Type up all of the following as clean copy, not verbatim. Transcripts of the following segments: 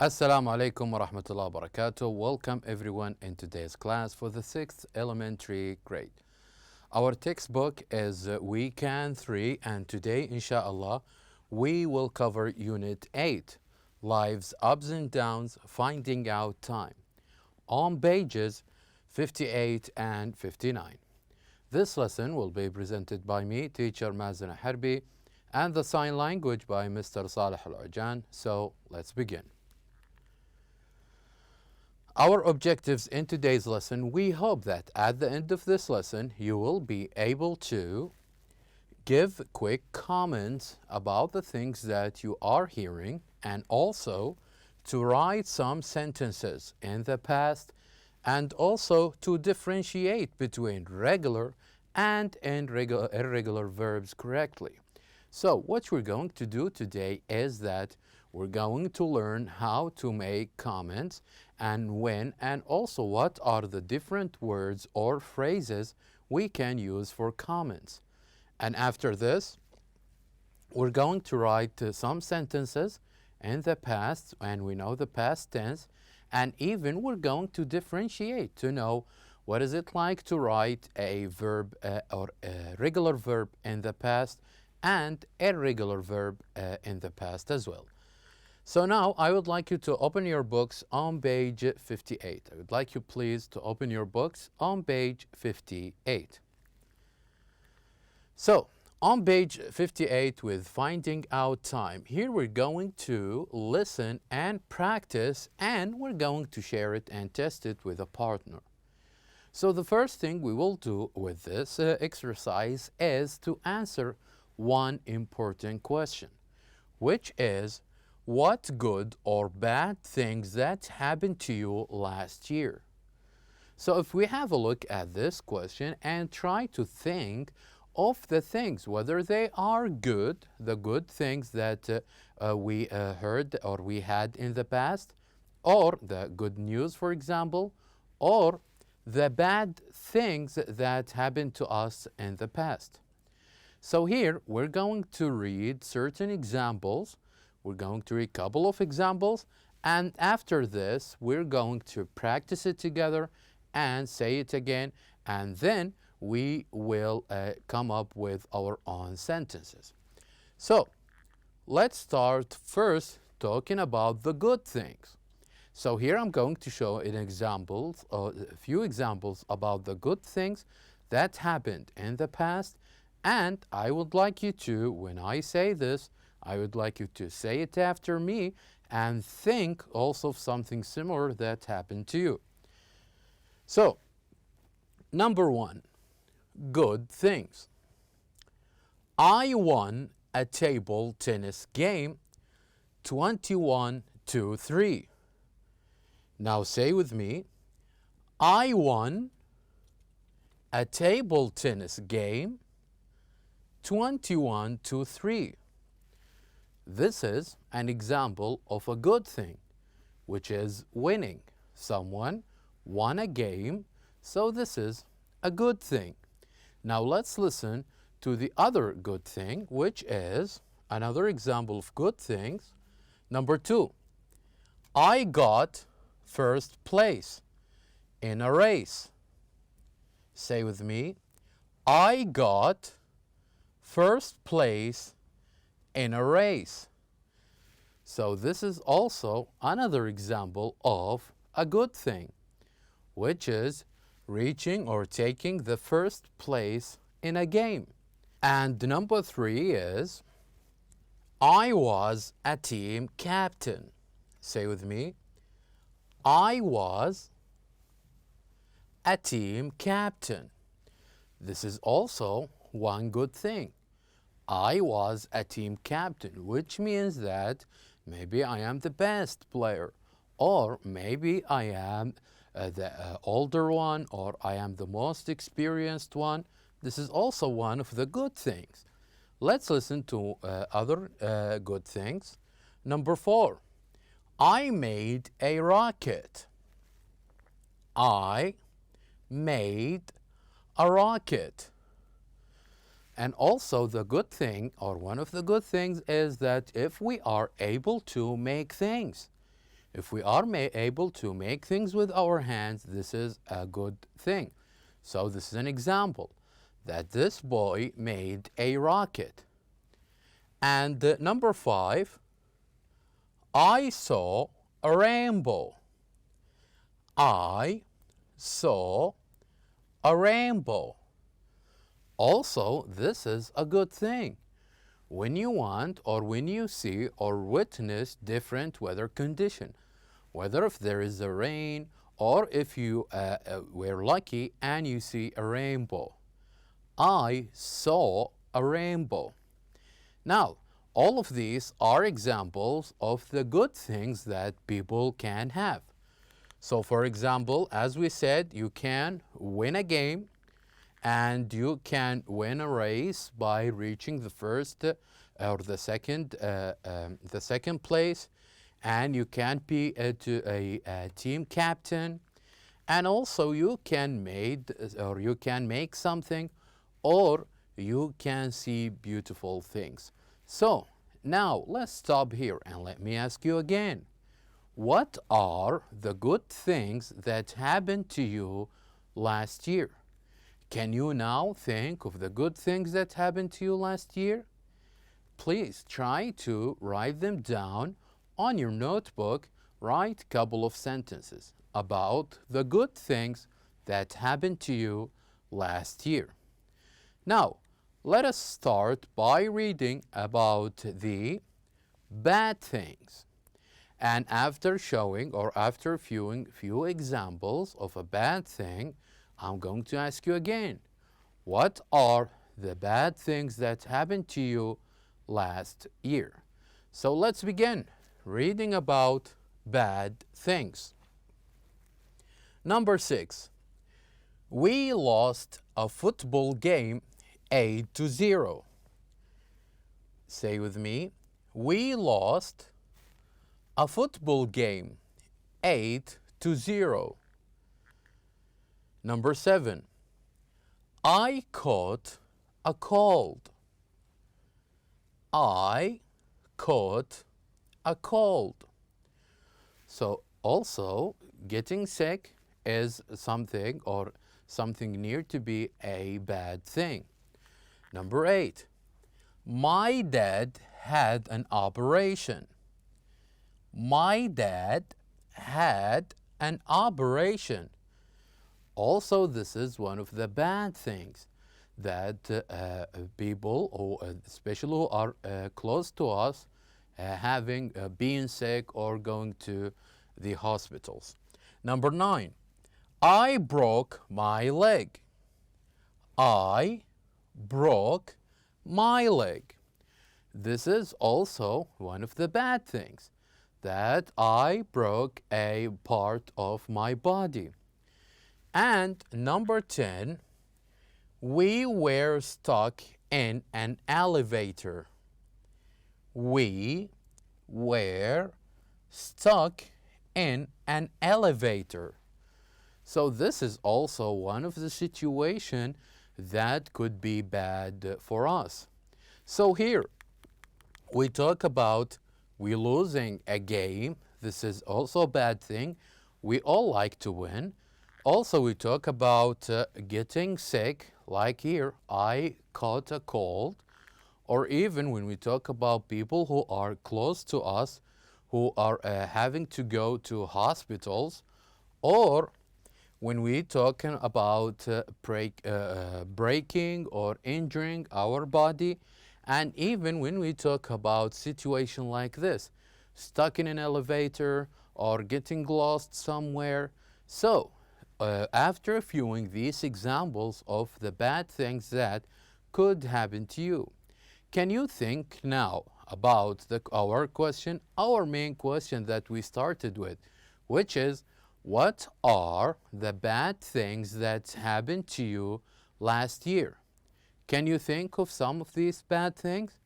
Assalamu alaikum wa rahmatullahi wa barakatuh. Welcome everyone in today's class for the 6th elementary grade. Our textbook is Weekend 3 and today inshallah we will cover Unit 8, Life's Ups and Downs, Finding Out Time, on pages 58 and 59. This lesson will be presented by me, teacher Mazen Harbi, and the sign language by Mr. Saleh Al-Ujan. So let's begin. Our objectives in today's lesson, we hope that at the end of this lesson, you will be able to give quick comments about the things that you are hearing and also to write some sentences in the past and also to differentiate between regular and irregular verbs correctly. So what we're going to do today is that we're going to learn how to make comments and when and also what are the different words or phrases we can use for comments. And after this, we're going to write some sentences in the past, and we know the past tense, and even we're going to differentiate to know what is it like to write a verb or a regular verb in the past and irregular verb in the past as well. So now I would like you to open your books on page 58. I would like you please to open your books on page 58. So on page 58 with Finding Out Time, here we're going to listen and practice and we're going to share it and test it with a partner. So the first thing we will do with this exercise is to answer one important question, which is, what good or bad things that happened to you last year? So if we have a look at this question and try to think of the things, whether they are good, the good things that we heard or we had in the past, or the good news, for example, or the bad things that happened to us in the past. So here we're going to read certain examples. We're going to read a couple of examples, and after this, we're going to practice it together and say it again, and then we will come up with our own sentences. So let's start first talking about the good things. So here I'm going to show an examples, a few examples about the good things that happened in the past, and I would like you to, when I say this, I would like you to say it after me and think also of something similar that happened to you. So, number one, good things. I won a table tennis game 21-3. Now say with me, I won a table tennis game 21-3. This is an example of a good thing, which is winning. Someone won a game, so this is a good thing. Now let's listen to the other good thing, which is another example of good things. Number two, I got first place in a race. Say with me, I got first place in a race. So this is also another example of a good thing, which is reaching or taking the first place in a game. And number three is, I was a team captain. Say with me, I was a team captain. This is also one good thing. I was a team captain, which means that maybe I am the best player, or maybe I am the older one, or I am the most experienced one. This is also one of the good things. Let's listen to other good things. Number four, I made a rocket. I made a rocket. And also the good thing, or one of the good things, is that if we are able to make things, If we are able to make things with our hands, this is a good thing. So this is an example that this boy made a rocket. And number 5, I saw a rainbow. I saw a rainbow. Also, this is a good thing. When you want or when you see or witness different weather condition, whether if there is a rain or if you were lucky and you see a rainbow. I saw a rainbow. Now, all of these are examples of the good things that people can have. So for example, as we said, you can win a game and you can win a race by reaching the first or the second place, and you can be a team captain, and also you can make something, or you can see beautiful things. So now let's stop here and let me ask you again. What are the good things that happened to you last year? Can you now think of the good things that happened to you last year? Please try to write them down on your notebook. Write a couple of sentences about the good things that happened to you last year. Now, let us start by reading about the bad things. And after showing or after viewing few examples of a bad thing, I'm going to ask you again, what are the bad things that happened to you last year? So let's begin reading about bad things. Number 6, we lost a football game 8-0. Say with me, we lost a football game 8-0. Number 7, I caught a cold. I caught a cold. So also getting sick is something near to be a bad thing. Number 8, my dad had an operation. My dad had an operation. Also, this is one of the bad things that people, especially who are close to us, being sick or going to the hospitals. Number 9, I broke my leg. I broke my leg. This is also one of the bad things, that I broke a part of my body. And number 10, we were stuck in an elevator. We were stuck in an elevator. So this is also one of the situations that could be bad for us. So here we talk about we losing a game. This is also a bad thing. We all like to win. Also, we talk about getting sick, like here, I caught a cold. Or even when we talk about people who are close to us, who are having to go to hospitals, or when we talking about breaking or injuring our body, and even when we talk about situation like this, stuck in an elevator or getting lost somewhere. So, after viewing these examples of the bad things that could happen to you, can you think now about our main question that we started with, which is, what are the bad things that happened to you last year? Can you think of some of these bad things?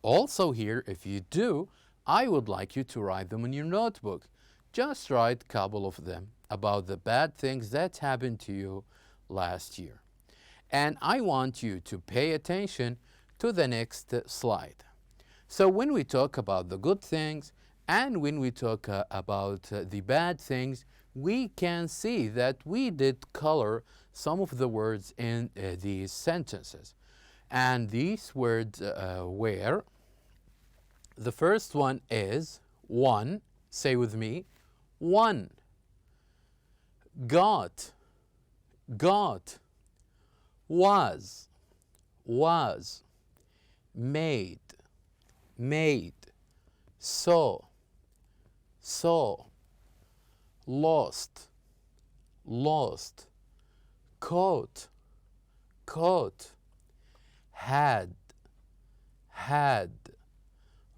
Also here, if you do, I would like you to write them in your notebook. Just write a couple of them about the bad things that happened to you last year. And I want you to pay attention to the next slide. So when we talk about the good things And when we talk about the bad things, we can see that we did color some of the words in these sentences. And these words were, the first one is one. Say with me, one. Got, got. Was, made, saw, lost, caught, had,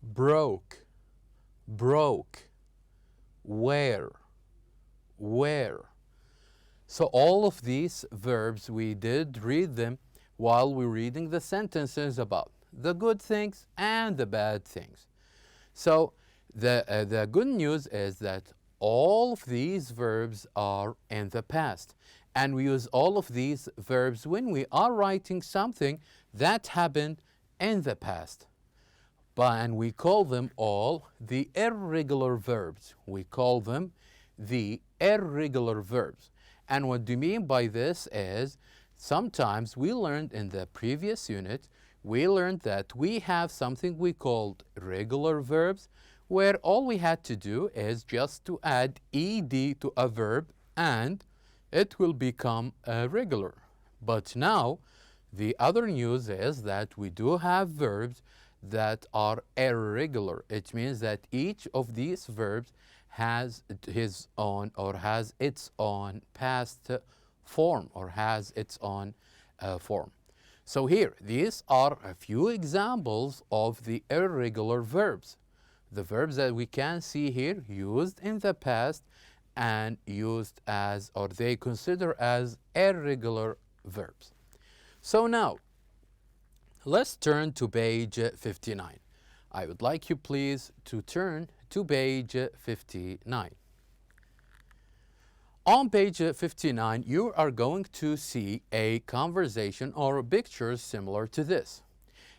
broke, where. So all of these verbs, we did read them while we're reading the sentences about the good things and the bad things. So the good news is that all of these verbs are in the past. And we use all of these verbs when we are writing something that happened in the past. And we call them all the irregular verbs. We call them the irregular verbs. And what do you mean by this is, sometimes we learned in the previous unit, we learned that we have something we called regular verbs, where all we had to do is just to add ed to a verb and it will become regular. But now, the other news is that we do have verbs that are irregular. It means that each of these verbs has his own or has its own past form or has its own form. So here, these are a few examples of the irregular verbs. The verbs that we can see here used in the past and used as, or they consider as irregular verbs. So now, let's turn to page 59. I would like you please to turn to page 59. On page 59, you are going to see a conversation or a picture similar to this.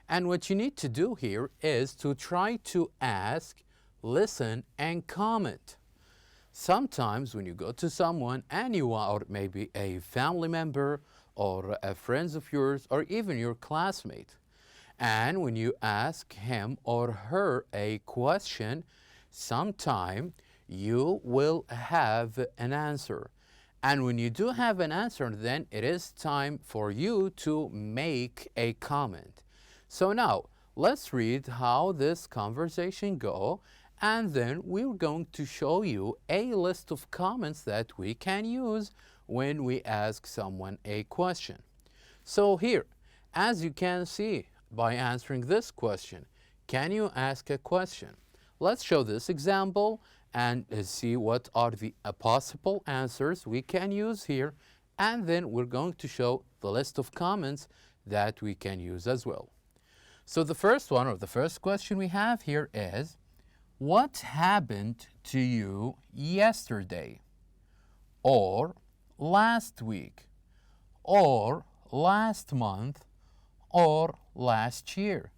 And what you need to do here is to try to ask, listen, and comment. Sometimes when you go to someone and you are maybe a family member or a friend of yours or even your classmate, and when you ask him or her a question, sometime you will have an answer. And when you do have an answer, then it is time for you to make a comment. So now, let's read how this conversation go, and then we're going to show you a list of comments that we can use when we ask someone a question. So here, as you can see by answering this question, can you ask a question? Let's show this example and see what are the possible answers we can use here, and then we're going to show the list of comments that we can use as well. So the first one, or the first question we have here is, what happened to you yesterday? Or last week? Or last month? Or last year?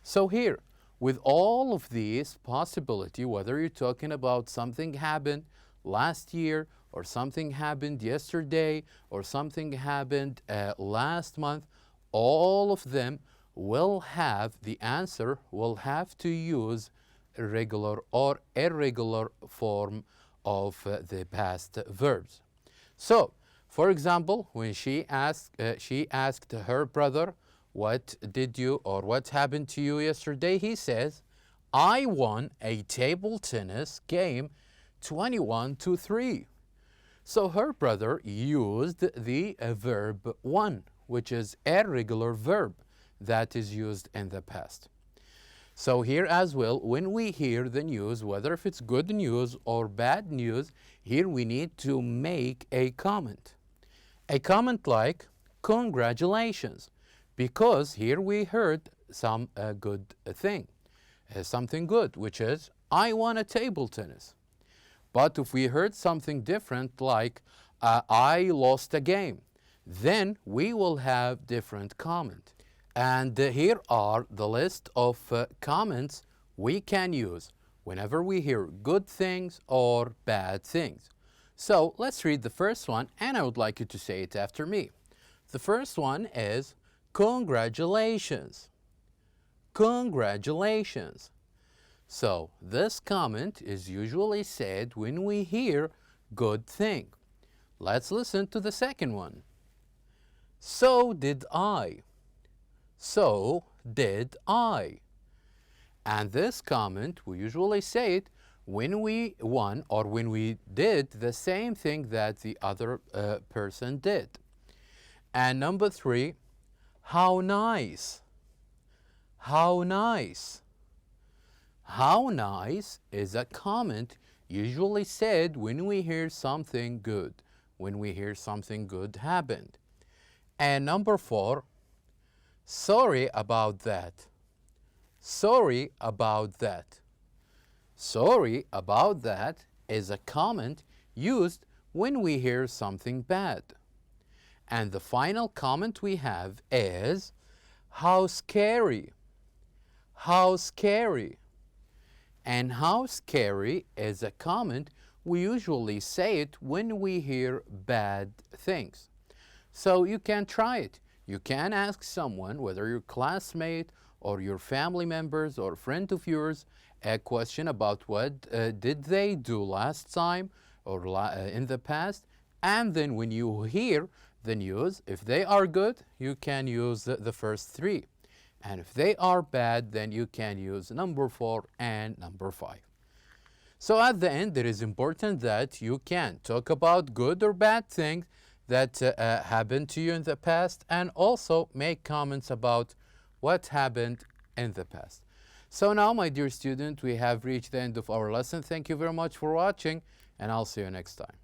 So here, with all of these possibility, whether you're talking about something happened last year, or something happened yesterday, or something happened last month, all of them will have, the answer will have to use regular or irregular form of the past verbs. So, for example, when she asked her brother, what did you or what happened to you yesterday? He says, I won a table tennis game 21-3. So her brother used the verb won, which is a regular verb that is used in the past. So here as well, when we hear the news, whether if it's good news or bad news, here we need to make a comment. A comment like, congratulations, because here we heard some good thing, something good, which is, I won a table tennis. But if we heard something different like, I lost a game, then we will have different comment. And here are the list of comments we can use whenever we hear good things or bad things. So let's read the first one, and I would like you to say it after me. The first one is congratulations. Congratulations. So this comment is usually said when we hear good thing. Let's listen to the second one. So did I. So did I. And this comment, we usually say it when we won or when we did the same thing that the other person did. And number three, how nice. How nice. How nice is a comment usually said when we hear something good, when we hear something good happened. And number four, sorry about that. Sorry about that. Sorry about that is a comment used when we hear something bad. And the final comment we have is, how scary. How scary. And how scary is a comment we usually say it when we hear bad things. So you can try it. You can ask someone, whether your classmate or your family members or friend of yours, a question about what did they do last time or in the past, and then when you hear the news, if they are good, you can use the first three. And if they are bad, then you can use number 4 and number 5. So at the end, it is important that you can talk about good or bad things that happened to you in the past, and also make comments about what happened in the past. So now, my dear student, we have reached the end of our lesson. Thank you very much for watching, and I'll see you next time.